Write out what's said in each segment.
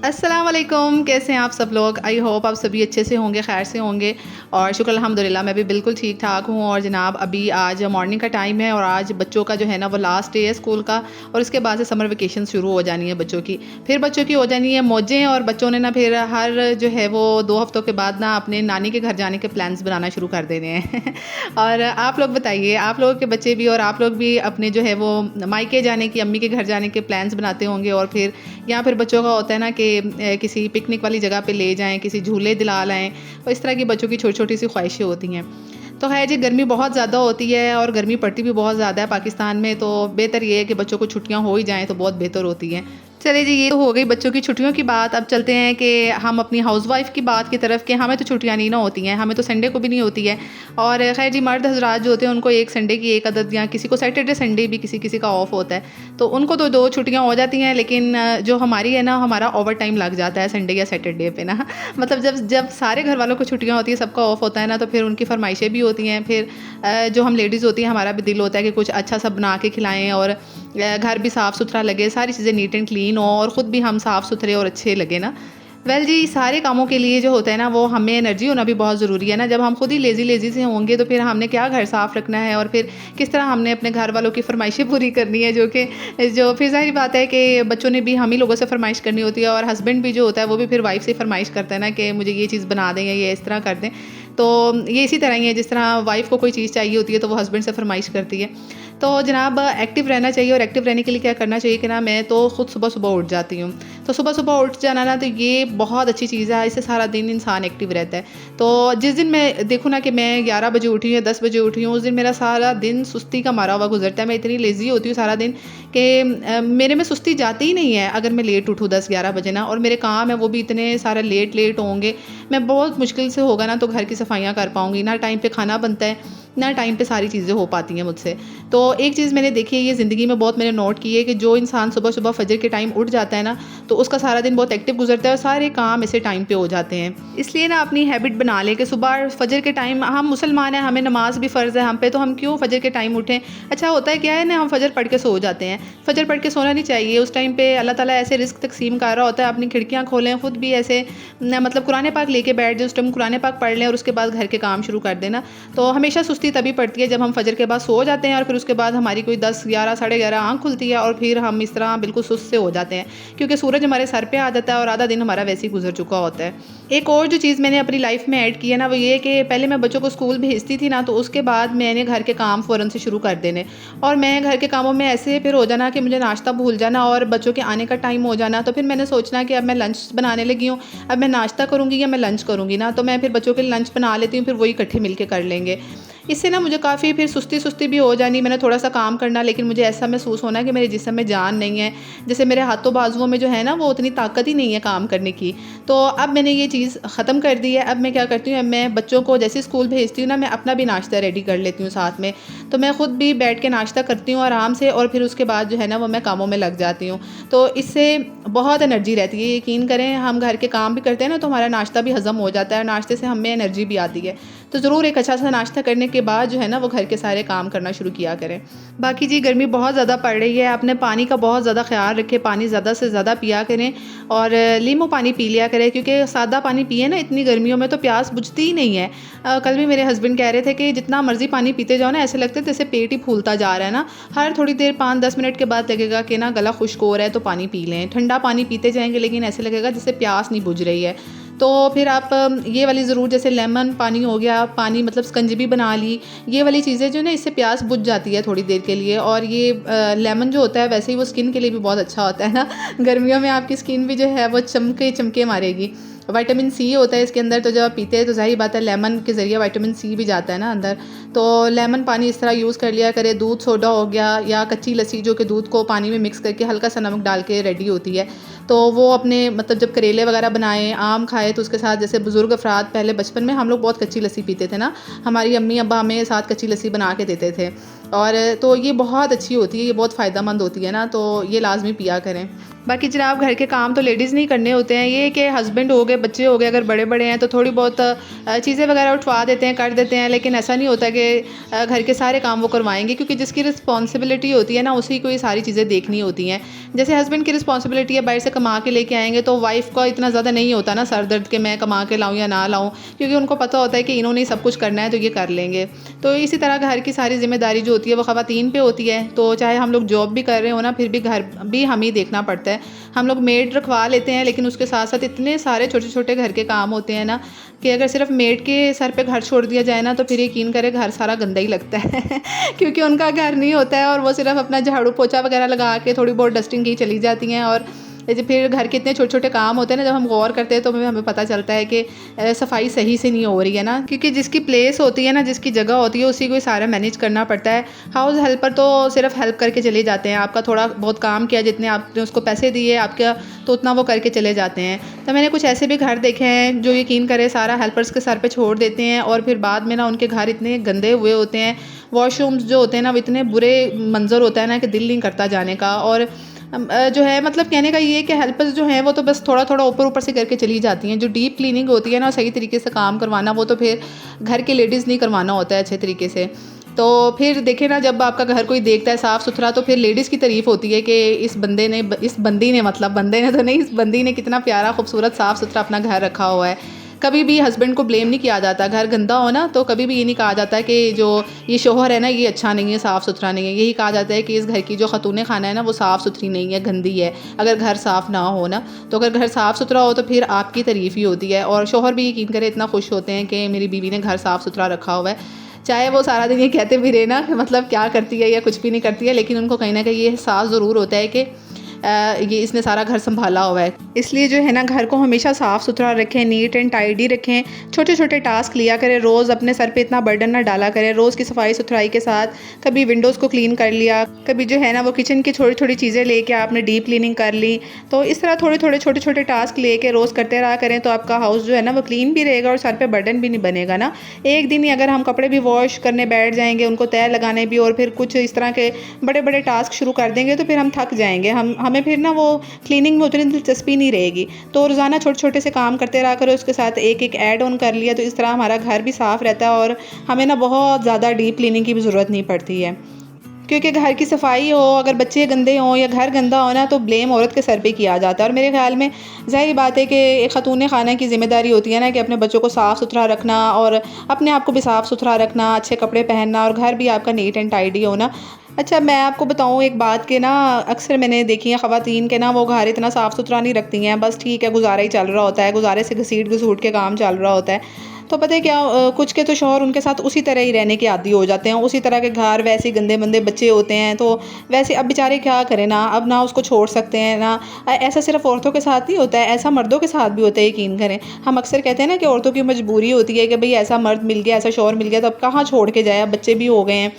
अस्सलाम वालेकुम, कैसे हैं आप सब लोग। आई होप आप सभी अच्छे से होंगे, खैर से होंगे और शुक्र अल्हम्दुलिल्लाह मैं भी बिल्कुल ठीक ठाक हूँ। और जनाब अभी आज मॉर्निंग का टाइम है और आज बच्चों का जो है ना वो लास्ट डे है स्कूल का और इसके बाद से समर वेकेशन शुरू हो जानी है बच्चों की। फिर बच्चों की हो जानी है मौजें और बच्चों ने ना फिर हर जो है वो 2 हफ्तों के बाद ना अपने नानी के घर जाने के प्लान्स बनाना शुरू कर देने हैं और आप लोग बताइए, आप लोगों के बच्चे भी और आप लोग भी अपने जो है वो मायके जाने की, अम्मी के घर जाने के प्लान्स बनाते होंगे और फिर या फिर बच्चों का होता है ना कि किसी पिकनिक वाली जगह पे ले जाएँ, किसी झूले दिला लाएँ। तो इस तरह की बच्चों की छोटी-छोटी सी ख्वाहिशें होती हैं। तो ख़ैर जी, गर्मी बहुत ज़्यादा होती है और गर्मी पड़ती भी बहुत ज़्यादा है पाकिस्तान में, तो बेहतर ये है कि बच्चों को छुट्टियाँ हो ही जाएँ तो बहुत बेहतर होती हैं। चलिए जी, ये तो हो गई बच्चों की छुट्टियों की बात। अब चलते हैं कि हम अपनी हाउसवाइफ़ की बात की तरफ कि हमें तो छुट्टियाँ नहीं ना होती हैं, हमें तो संडे को भी नहीं होती है। और ख़ैर जी, मर्द हज़रात जो होते हैं उनको एक संडे की एक अदद या किसी को सैटरडे संडे भी किसी-किसी का ऑफ होता है। तो उनको तो 2 छुट्टियाँ हो जाती हैं, लेकिन जो हमारी है ना, हमारा ओवर टाइम लग जाता है संडे या सैटरडे पे ना। मतलब जब जब सारे घर वालों को छुट्टियाँ होती हैं, सबका ऑफ होता है ना, तो फिर उनकी फ़रमाइशें भी होती हैं। फिर जो हम लेडीज़ होती हैं, हमारा भी दिल होता है कि कुछ अच्छा सा बना के खिलाएँ और घर भी साफ़-सुथरा लगे, सारी चीज़ें नीट एंड क्लीन हो और ख़ुद भी हम साफ़-सुथरे और अच्छे लगे ना। वेल जी, सारे कामों के लिए जो होता है ना, वो हमें एनर्जी होना भी बहुत ज़रूरी है ना। जब हम खुद ही लेज़ी से होंगे तो फिर हमने क्या घर साफ़ रखना है और फिर किस तरह हमने अपने घर वालों की फ़रमाइशें पूरी करनी है, जो फिर ज़ाहिर बात है कि बच्चों ने भी हम ही लोगों से फ़रमाइश करनी होती है और हस्बैंड भी जो होता है वो भी फिर वाइफ़ से फ़रमाइश करता है ना कि मुझे ये चीज़ बना दें या ये इस तरह कर दें। तो ये इसी तरह ही है, जिस तरह वाइफ़ को कोई चीज़ चाहिए होती है तो वो हस्बैंड से फ़रमाइश करती है। तो जनाब एक्टिव रहना चाहिए और एक्टिव रहने के लिए क्या करना चाहिए कि ना, मैं तो खुद सुबह-सुबह उठ जाती हूँ। तो सुबह-सुबह उठ जाना ना, तो ये बहुत अच्छी चीज़ है, इससे सारा दिन इंसान एक्टिव रहता है। तो जिस दिन मैं देखूँ ना कि मैं 11 बजे उठी हूँ या 10 बजे उठी हूँ, उस दिन मेरा सारा दिन सुस्ती का मारा हुआ गुज़रता है। मैं इतनी लेज़ी होती हूँ सारा दिन कि मेरे में सुस्ती जाती ही नहीं है अगर मैं लेट उठूँ 10-11 बजे ना, और मेरे काम है वो भी इतने सारे लेट होंगे। मैं बहुत मुश्किल से होगा ना तो घर की सफाइयाँ कर पाऊँगी, ना टाइम पे खाना बनता है, ना टाइम पे सारी चीज़ें हो पाती हैं मुझसे। तो एक चीज़ मैंने देखी है ये ज़िंदगी में, बहुत मैंने नोट की है कि जो इंसान सुबह-सुबह फ़जर के टाइम उठ जाता है ना, तो उसका सारा दिन बहुत एक्टिव गुज़रता है और सारे काम ऐसे टाइम पे हो जाते हैं। इसलिए ना अपनी हैबिट बना लें कि सुबह फ़जर के टाइम, हम मुसलमान हैं, हमें नमाज़ भी फ़र्ज़ है हम पे, तो हम क्यों फ़जर के टाइम उठें। अच्छा होता है क्या है ना, हम फ़जर पढ़ के सो जाते हैं। फ़जर पढ़ के सोना नहीं चाहिए, उस टाइम पे अल्लाह ताला ऐसे रिज़्क तक़सीम कर रहा होता है। अपनी खिड़कियाँ खोलें, खुद भी ऐसे मतलब कुरान पाक लेके बैठ जाएँ, उस टाइम कुरान पाक पढ़ लें और उसके बाद घर के काम शुरू कर दें ना। तो हमेशा सुस्ती तभी पड़ती है जब हम फ़जर के बाद सो जाते हैं और फिर उसके बाद हमारी कोई 10, 11, साढ़े 11 आँख खुलती है और फिर हम इस तरह बिल्कुल सुस्त से हो जाते हैं, क्योंकि सूरज हमारे सर पे आ जाता है और आधा दिन हमारा वैसे ही गुजर चुका होता है। एक और जो चीज़ मैंने अपनी लाइफ में ऐड की है ना, वो ये है कि पहले मैं बच्चों को स्कूल भेजती थी ना, तो उसके बाद मैंने घर के काम फ़ौरन से शुरू कर देने और मैं घर के कामों में ऐसे फिर हो जाना कि मुझे नाश्ता भूल जाना और बच्चों के आने का टाइम हो जाना। तो फिर मैंने सोचना कि अब मैं लंच बनाने लगी हूँ, अब मैं नाश्ता करूँगी या मैं लंच करूँगी ना, तो मैं फिर बच्चों के लिए लंच बना लेती हूँ, फिर वही इकट्ठे मिल के कर लेंगे। इससे ना मुझे काफ़ी फिर सुस्ती भी हो जानी, मैंने थोड़ा-सा काम करना लेकिन मुझे ऐसा महसूस होना कि मेरे जिस्म में जान नहीं है। जैसे मेरे हाथों बाजुओं में जो है ना, वो उतनी ताकत ही नहीं है काम करने की। तो अब मैंने ये चीज़ ख़त्म कर दी है। अब मैं क्या करती हूँ, अब मैं बच्चों को जैसे स्कूल भेजती हूँ ना, मैं अपना भी नाश्ता रेडी कर लेती हूँ साथ में। तो मैं खुद भी बैठ के नाश्ता करती हूँ आराम से और फिर उसके बाद जो है ना, वो मैं कामों में लग जाती हूँ। तो इससे बहुत एनर्जी रहती है, यकीन करें। हम घर के काम भी करते हैं ना, तो हमारा नाश्ता भी हज़म हो जाता है, नाश्ते से हमें एनर्जी भी आती है। तो ज़रूर एक अच्छा सा नाश्ता करने के बाद जो है ना, वो घर के सारे काम करना शुरू किया करें। बाकी जी, गर्मी बहुत ज़्यादा पड़ रही है, अपने पानी का बहुत ज़्यादा ख़्याल रखें, पानी ज़्यादा से ज़्यादा पिया करें और नींबू पानी पी लिया करें, क्योंकि सादा पानी पिए ना इतनी गर्मियों में तो प्यास बुझती ही नहीं है। कल भी मेरे हस्बैंड कह रहे थे कि जितना मर्ज़ी पानी पीते जाओ ना, ऐसे लगता है जैसे पेट ही फूलता जा रहा है ना। हर थोड़ी देर 5-10 मिनट के बाद लगेगा कि ना गला खुश्क हो रहा है तो पानी पी लें। ठंडा पानी पीते जाएँगे लेकिन ऐसे लगेगा जैसे प्यास नहीं बुझ रही है। तो फिर आप ये वाली ज़रूर, जैसे लेमन पानी हो गया, पानी मतलब शिकंजी बना ली, ये वाली चीज़ें जो है ना, इससे प्यास बुझ जाती है थोड़ी देर के लिए। और ये लेमन जो होता है वैसे ही वो स्किन के लिए भी बहुत अच्छा होता है ना। गर्मियों में आपकी स्किन भी जो है वो चमके मारेगी। विटामिन सी होता है इसके अंदर, तो जब आप पीते हैं तो ज़ाहिर बात है लेमन के ज़रिए विटामिन सी भी जाता है ना अंदर। तो लेमन पानी इस तरह यूज़ कर लिया करें। दूध सोडा हो गया या कच्ची लस्सी, जो कि दूध को पानी में मिक्स करके हल्का सा नमक डाल के रेडी होती है, तो वो अपने मतलब जब करेले वगैरह बनाएं, आम खाएं, तो उसके साथ, जैसे बुज़ुर्ग अफराद पहले बचपन में हम लोग बहुत कच्ची लस्सी पीते थे ना, हमारी अम्मी अब्बा हमें साथ कच्ची लस्सी बना के देते थे और तो ये बहुत अच्छी होती है, ये बहुत फ़ायदेमंद होती है ना, तो ये लाज़मी पिया करें। बाकी जनाब घर के काम तो लेडीज़ नहीं करने होते हैं, ये कि हस्बैंड हो गए, बच्चे हो गए, अगर बड़े बड़े हैं तो थोड़ी बहुत चीज़ें वगैरह उठवा देते हैं, कर देते हैं, लेकिन ऐसा नहीं होता कि घर के सारे काम वो करवाएंगे, क्योंकि जिसकी रिस्पॉन्सिबिलिटी होती है ना उसी को ये सारी चीज़ें देखनी होती हैं। जैसे हस्बैंड की रिस्पॉन्सिबिलिटी है बाहर से कमा के लेके आएंगे, तो वाइफ का इतना ज़्यादा नहीं होता ना सर दर्द के मैं कमा के लाऊँ या ना लाऊँ, क्योंकि उनको पता होता है कि इन्होंने सब कुछ करना है तो ये कर लेंगे। तो इसी तरह घर की सारी जिम्मेदारी जो होती है वो ख़वातीन पे होती है। तो चाहे हम लोग जॉब भी कर रहे हो ना, फिर भी घर भी हम ही देखना पड़ता है। हम लोग मेड रखवा लेते हैं, लेकिन उसके साथ साथ इतने सारे छोटे छोटे घर के काम होते हैं ना कि अगर सिर्फ मेड के सर पे घर छोड़ दिया जाए ना तो फिर यकीन करे घर सारा गंदा ही लगता है क्योंकि उनका घर नहीं होता है और वो सिर्फ अपना झाड़ू पोछा वगैरह लगा के थोड़ी बहुत डस्टिंग की चली जाती हैं। और जैसे फिर घर के इतने छोटे छोटे काम होते हैं ना, जब हम गौर करते हैं तो हमें पता चलता है कि सफाई सही से नहीं हो रही है ना, क्योंकि जिसकी प्लेस होती है ना, जिसकी जगह होती है, उसी को सारा मैनेज करना पड़ता है। हाउस हेल्पर तो सिर्फ हेल्प करके चले जाते हैं, आपका थोड़ा बहुत काम किया, जितने आपने उसको पैसे दिए आपका तो उतना वो करके चले जाते हैं। तो मैंने कुछ ऐसे भी घर देखे हैं जो यकीन करे सारा हेल्पर्स के सर पे छोड़ देते हैं और फिर बाद में ना उनके घर इतने गंदे हुए होते हैं, वॉशरूम्स जो होते हैं ना वो इतने बुरे मंजर होता है ना कि दिल नहीं करता जाने का। और जो है मतलब कहने का ये कि हेल्पर्स जो हैं वो तो बस थोड़ा थोड़ा ऊपर ऊपर से करके चली जाती हैं। जो डीप क्लीनिंग होती है ना सही तरीके से काम करवाना वो तो फिर घर के लेडीज़ नहीं करवाना होता है अच्छे तरीके से। तो फिर देखे ना जब आपका घर कोई देखता है साफ़ सुथरा तो फिर लेडीज़ की तारीफ़ होती है कि इस बंदी ने मतलब बंदे ने तो नहीं, इस बंदी ने कितना प्यारा खूबसूरत साफ़ सुथरा अपना घर रखा हुआ है। कभी भी हस्बैंड को ब्लेम नहीं किया जाता, घर गंदा हो ना तो कभी भी ये नहीं कहा जाता कि जो ये शोहर है ना ये अच्छा नहीं है, साफ़ सुथरा नहीं है। यही कहा जाता है कि इस घर की जो खतून खाना है ना वो साफ़ सुथरी नहीं है, गंदी है। अगर घर साफ़ ना हो ना, तो अगर घर साफ़ सुथरा हो तो फिर आपकी तारीफ़ ही होती है और शोहर भी यकीन करे इतना खुश होते हैं कि मेरी बीवी ने घर साफ़ सुथरा रखा हुआ है। चाहे वो सारा दिन ये कहते भी रहे ना कि मतलब क्या करती है या कुछ भी नहीं करती है, लेकिन उनको कहीं ना कहीं ये एहसास ज़रूर होता है कि ये इसने सारा घर संभाला हुआ है। इसलिए जो है ना घर को हमेशा साफ़ सुथरा रखें, नीट एंड टाइडी रखें, छोटे छोटे टास्क लिया करें, रोज़ अपने सर पे इतना बर्डन ना डाला करें। रोज़ की सफाई सुथराई के साथ कभी विंडोज़ को क्लीन कर लिया, कभी जो है ना वो किचन की थोड़ी थोड़ी चीज़ें लेके आपने डीप क्लीनिंग कर ली। तो इस तरह थोड़े थोड़े छोटे छोटे टास्क लेके रोज़ करते रहा करें तो आपका हाउस जो है ना वो क्लीन भी रहेगा और सर पे बर्डन भी नहीं बनेगा ना। एक दिन ही अगर हम कपड़े भी वॉश करने बैठ जाएंगे, उनको तय लगाने भी और फिर कुछ इस तरह के बड़े बड़े टास्क शुरू कर देंगे तो फिर हम थक जाएंगे, हमें फिर ना वो क्लीनिंग में उतनी दिलचस्पी नहीं रहेगी। तो रोज़ाना छोटे छोटे से काम करते रहा करो, उसके साथ एक एक ऐड ऑन कर लिया तो इस तरह हमारा घर भी साफ़ रहता है और हमें ना बहुत ज़्यादा डीप क्लीनिंग की भी ज़रूरत नहीं पड़ती है। क्योंकि घर की सफाई हो, अगर बच्चे गंदे हों या घर गंदा हो ना तो ब्लेम औरत के सर पे किया जाता है। और मेरे ख्याल में ज़ाहिर बात है कि एक ख़ातून खाना की ज़िम्मेदारी होती है ना कि अपने बच्चों को साफ़ सुथरा रखना और अपने आप को भी साफ़ सुथरा रखना, अच्छे कपड़े पहनना और घर भी आपका नीट एंड टाइडी होना। अच्छा मैं आपको बताऊँ एक बात के ना, अक्सर मैंने देखी है ख़वातीन के ना वो घर इतना साफ़ सुथरा नहीं रखती हैं, बस ठीक है गुजारा ही चल रहा होता है, गुजारे से घसीट घसूट के काम चल रहा होता है। तो पता है क्या कुछ के तो शौहर उनके साथ उसी तरह ही रहने के आदी हो जाते हैं, उसी तरह के घर, वैसे गंदे मंदे बच्चे होते हैं। तो वैसे अब बेचारे क्या करें ना, अब ना उसको छोड़ सकते हैं ना। ऐसा सिर्फ औरतों के साथ नहीं होता है, ऐसा मर्दों के साथ भी होता है, यकीन करें। हम अक्सर कहते हैं ना कि औरतों की मजबूरी होती है कि भाई ऐसा मर्द मिल गया, ऐसा शौहर मिल गया तो अब कहाँ छोड़ के जाए, अब बच्चे भी हो गए हैं।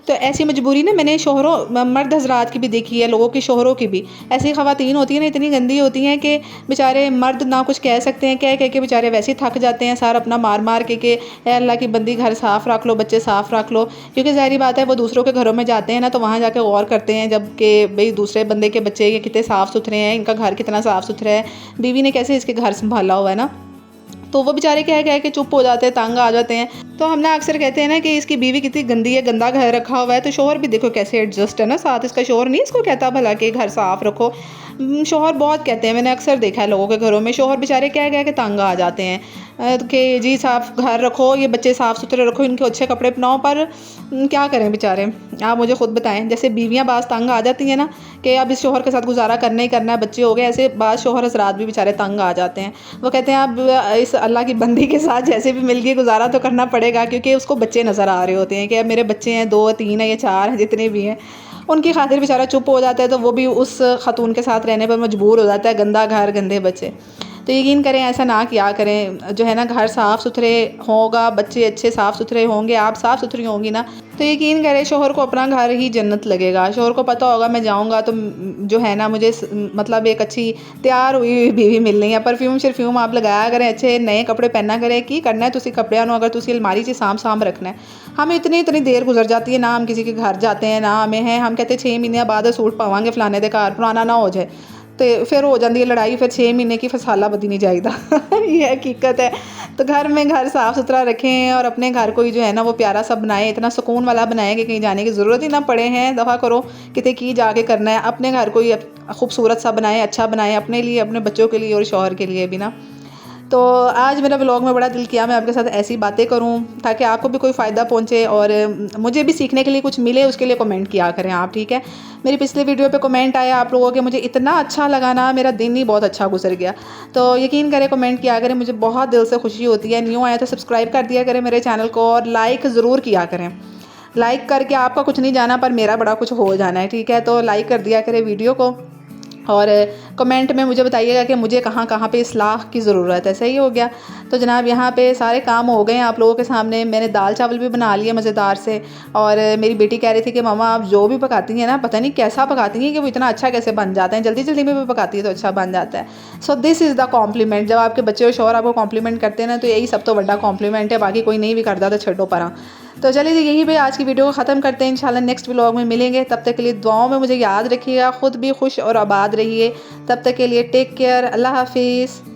तो ऐसी मजबूरी ना मैंने शोहरों मर्द हजरात की भी देखी है, लोगों की शोहरों की भी। ऐसी ख़वातीन होती हैं ना इतनी गंदी होती हैं कि बेचारे मर्द ना कुछ कह सकते हैं, कह कह के बेचारे वैसे ही थक जाते हैं सार अपना मार मार के अल्लाह की बंदी घर साफ़ रख लो, बच्चे साफ़ रख लो। क्योंकि ज़ाहिर बात है वो दूसरों के घरों में जाते हैं ना तो वहाँ जाके गौर करते हैं जब कि भाई दूसरे बंदे के बच्चे ये कितने साफ़ सुथरे हैं, इनका घर कितना साफ़ सुथरा है, बीवी ने कैसे इसके घर संभाला हुआ है ना। तो वो बेचारे कह कह के चुप हो जाते हैं, तंग आ जाते हैं। तो हम ना अक्सर कहते हैं ना कि इसकी बीवी कितनी गंदी है, गंदा घर रखा हुआ है, तो शोहर भी देखो कैसे एडजस्ट है ना साथ। इसका शोहर नहीं इसको कहता भला कि घर साफ़ रखो, शोहर बहुत कहते हैं, मैंने अक्सर देखा है लोगों के घरों में शोहर बेचारे कह कह के तंग आ जाते हैं कि जी साफ़ घर रखो, ये बच्चे साफ़ सुथरे रखो, इनके अच्छे कपड़े पहनाओ। पर क्या करें बेचारे, आप मुझे खुद बताएं। जैसे बीवियाँ बाज़ तंग आ जाती हैं ना कि अब इस शोहर के साथ गुजारा करना ही करना है, बच्चे हो गए, ऐसे बाज़ शोहर हज़रात भी बेचारे तंग आ जाते हैं। वो कहते हैं अब इस अल्लाह की बंदी के साथ जैसे भी मिल गई गुजारा तो करना पड़ेगा, क्योंकि उसको बच्चे नज़र आ रहे होते हैं कि अब मेरे बच्चे हैं, 2 3 है या 4 हैं, जितने भी हैं, उनकी खातिर बेचारा चुप हो जाता है। तो वो भी उस खातून के साथ रहने पर मजबूर हो जाता है, गंदा घर गंदे बच्चे। तो यकीन करें ऐसा ना किया करें, जो है ना घर साफ़ सुथरे होगा, बच्चे अच्छे साफ़ सुथरे होंगे, आप साफ़ सुथरी होंगी ना, तो यकीन करें शोहर को अपना घर ही जन्नत लगेगा। शोहर को पता होगा मैं जाऊंगा तो जो है ना मुझे मतलब एक अच्छी तैयार हुई बीवी मिलनी है, परफ्यूम शरफ्यूम आप लगाया करें, अच्छे नए कपड़े पहना करें। की करना है तुसी कपड़ियां अगर तुसी अलमारी से साम रखना है। हमें इतनी देर गुजर जाती है ना, हम किसी के घर जाते हैं ना हमें है, हम कहते 6 महीने बाद सूट पावांगे फलाने दे घर, पुराना ना हो जाए। तो फिर हो जाती है लड़ाई, फिर 6 महीने की फसाला बदी नहीं जाएगा ये हकीकत है। तो घर में घर साफ़ सुथरा रखें और अपने घर को ही जो है ना वो प्यारा सा बनाएं, इतना सुकून वाला बनाएं कि कहीं जाने की ज़रूरत ही ना पड़े। हैं दफ़ा करो कितने की जाके करना है, अपने घर को ही खूबसूरत सा बनाएं, अच्छा बनाएं अपने लिए, अपने बच्चों के लिए और शौहर के लिए भी ना। तो आज मेरा व्लॉग में बड़ा दिल किया मैं आपके साथ ऐसी बातें करूं ताकि आपको भी कोई फ़ायदा पहुंचे और मुझे भी सीखने के लिए कुछ मिले, उसके लिए कमेंट किया करें आप, ठीक है। मेरी पिछले वीडियो पे कमेंट आया आप लोगों के, मुझे इतना अच्छा लगा ना, मेरा दिन ही बहुत अच्छा गुजर गया। तो यकीन करें कमेंट किया करें, मुझे बहुत दिल से खुशी होती है। न्यू आया तो सब्सक्राइब कर दिया करें मेरे चैनल को और लाइक ज़रूर किया करें। लाइक करके आपका कुछ नहीं जाना पर मेरा बड़ा कुछ हो जाना है, ठीक है। तो लाइक कर दिया करें वीडियो को और कमेंट में मुझे बताइएगा कि मुझे कहाँ कहाँ पे इस्लाह की ज़रूरत है। सही हो गया। तो जनाब यहाँ पे सारे काम हो गए हैं आप लोगों के सामने। मैंने दाल चावल भी बना लिए मज़ेदार से, और मेरी बेटी कह रही थी कि मामा आप जो भी पकाती हैं ना पता नहीं कैसा पकाती हैं कि वो इतना अच्छा कैसे बन जाता है, जल्दी जल्दी में भी पकाती है तो अच्छा बन जाता है। So this is the compliment. जब आपके बच्चे और शौहर आपको कॉम्प्लीमेंट करते हैं ना तो यही सब तो बड़ा कॉम्प्लीमेंट है, बाकी कोई नहीं भी करता तो छड्डो परा। तो चलिए जी यहीं पे आज की वीडियो को ख़त्म करते हैं। इंशाल्लाह नेक्स्ट व्लॉग में मिलेंगे, तब तक के लिए दुआओं में मुझे याद रखिएगा, ख़ुद भी खुश और आबाद रहिए। तब तक के लिए टेक केयर, अल्लाह हाफिज़।